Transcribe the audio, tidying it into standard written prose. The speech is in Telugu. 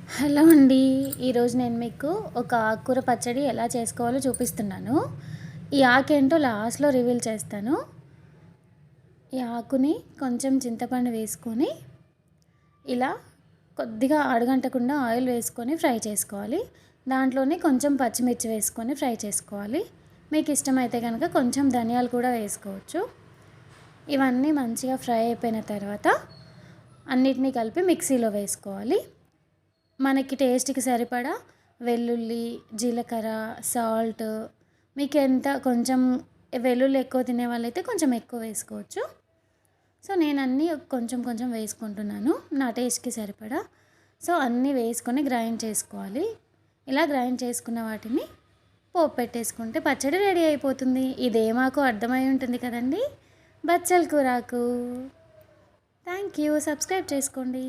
హలో అండి. ఈరోజు నేను మీకు ఒక ఆకుకూర పచ్చడి ఎలా చేసుకోవాలో చూపిస్తున్నాను. ఈ ఆకేంటో లాస్ట్‌లో రివీల్ చేస్తాను. ఈ ఆకుని కొంచెం చింతపండు వేసుకొని ఇలా కొద్దిగా అడుగంటకుండా ఆయిల్ వేసుకొని ఫ్రై చేసుకోవాలి. దాంట్లోనే కొంచెం పచ్చిమిర్చి వేసుకొని ఫ్రై చేసుకోవాలి. మీకు ఇష్టమైతే కనుక కొంచెం ధనియాలు కూడా వేసుకోవచ్చు. ఇవన్నీ మంచిగా ఫ్రై అయిపోయిన తర్వాత అన్నిటినీ కలిపి మిక్సీలో వేసుకోవాలి. మనకి టేస్ట్‌కి సరిపడా వెల్లుల్లి, జీలకర్ర, సాల్ట్ మీకెంత కొంచెం వెల్లుల్లి ఎక్కువ తినేవాళ్ళైతే కొంచెం ఎక్కువ వేసుకోవచ్చు. సో, నేనన్నీ కొంచెం కొంచెం వేసుకుంటున్నాను నా టేస్ట్‌కి సరిపడా. సో, అన్నీ వేసుకొని గ్రైండ్ చేసుకోవాలి. ఇలా గ్రైండ్ చేసుకున్న వాటిని పోపు పెట్టేసుకుంటే పచ్చడి రెడీ అయిపోతుంది. ఇదేమాకో అర్థమై ఉంటుంది కదండీ! బచ్చల కూరాకు. Thank you. సబ్స్క్రైబ్ చేసుకోండి.